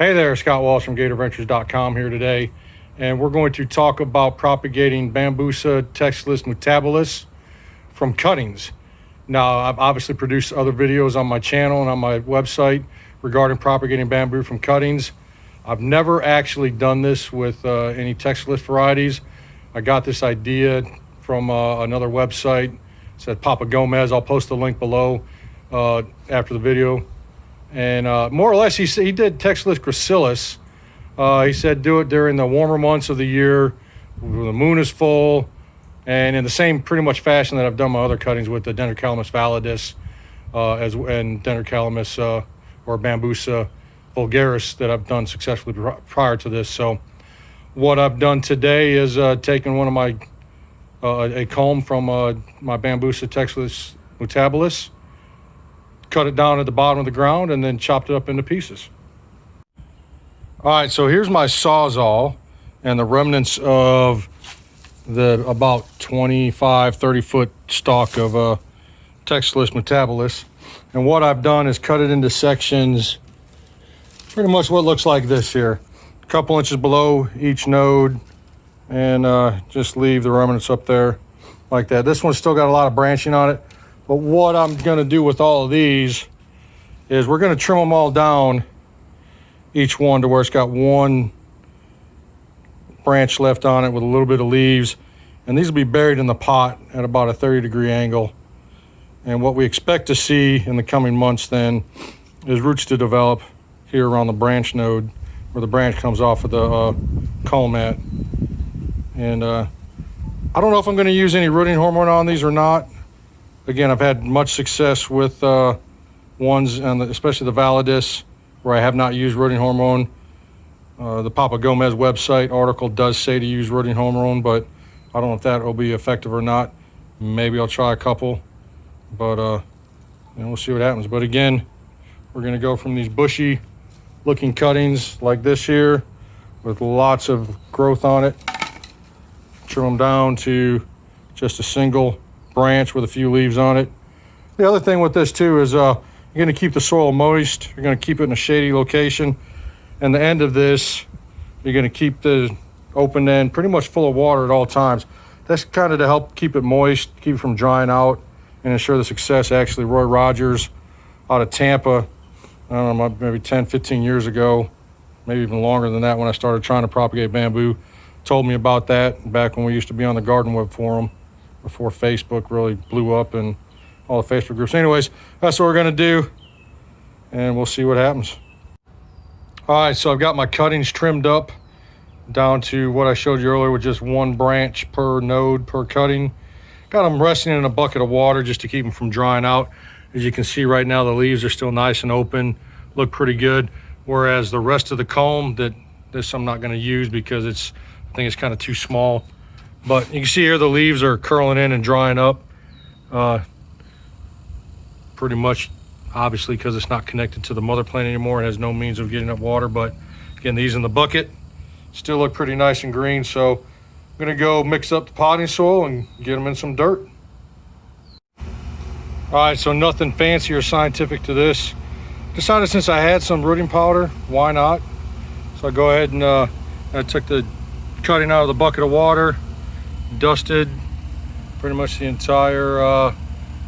Hey there, Scott Walsh from GatorVentures.com here today, and we're going to talk about propagating Bambusa Textilis Mutabilis from cuttings. Now, I've obviously produced other videos on my channel and on my website regarding propagating bamboo from cuttings. I've never actually done this with any Textilis varieties. I got this idea from another website. It said Papa Gomez. I'll post the link below after the video. And more or less, he did Textilis gracilis. He said do it during the warmer months of the year when the moon is full, and in the same pretty much fashion that I've done my other cuttings with the Dendrocalamus validus and Dendrocalamus or Bambusa vulgaris that I've done successfully prior to this. So what I've done today is taken one of my a culm from my Bambusa Textilis Mutabilis, cut it down at the bottom of the ground, and then chopped it up into pieces. All right, so here's my Sawzall and the remnants of the about 25, 30 foot stalk of Textilis Mutabilis. And what I've done is cut it into sections, pretty much what looks like this here. A couple inches below each node, and just leave the remnants up there like that. This one's still got a lot of branching on it. But what I'm gonna do with all of these is we're gonna trim them all down, each one to where it's got one branch left on it with a little bit of leaves. And these will be buried in the pot at about a 30-degree angle. And what we expect to see in the coming months then is roots to develop here around the branch node where the branch comes off of the culm mat. And I don't know if I'm gonna use any rooting hormone on these or not. Again, I've had much success with ones, and especially the validus, where I have not used rooting hormone. The Papa Gomez website article does say to use rooting hormone, but I don't know if that will be effective or not. Maybe I'll try a couple, but we'll see what happens. But again, we're going to go from these bushy looking cuttings like this here with lots of growth on it, trim them down to just a single branch with a few leaves on it. The other thing with this too is you're going to keep the soil moist. You're going to keep it in a shady location. And the end of this, you're going to keep the open end pretty much full of water at all times. That's kind of to help keep it moist, keep it from drying out, and ensure the success. Actually, Roy Rogers out of Tampa, I don't know, maybe 10, 15 years ago, maybe even longer than that, when I started trying to propagate bamboo, told me about that back when we used to be on the Garden Web forum, before Facebook really blew up and all the Facebook groups. Anyways, that's what we're gonna do, and we'll see what happens. All right, so I've got my cuttings trimmed up down to what I showed you earlier with just one branch per node per cutting. Got them resting in a bucket of water just to keep them from drying out. As you can see right now, the leaves are still nice and open, look pretty good. Whereas the rest of the culm, this I'm not gonna use because I think it's kind of too small. But you can see here the leaves are curling in and drying up pretty much, obviously, because it's not connected to the mother plant anymore. It has no means of getting up water. But again, these in the bucket still look pretty nice and green. So I'm gonna go mix up the potting soil and get them in some dirt. All right, so nothing fancy or scientific to this. Decided since I had some rooting powder, why not? So I go ahead and I took the cutting out of the bucket of water, dusted pretty much the entire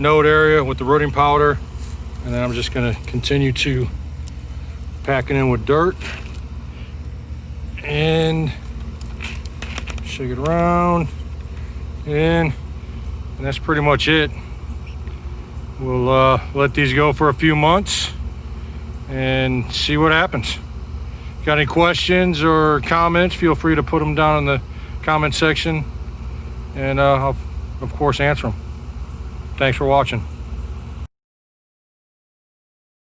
node area with the rooting powder, and then I'm just going to continue to pack it in with dirt and shake it around, and that's pretty much it. We'll let these go for a few months and see what happens. Got any questions or comments, feel free to put them down in the comment section, and I'll of course answer them. Thanks for watching.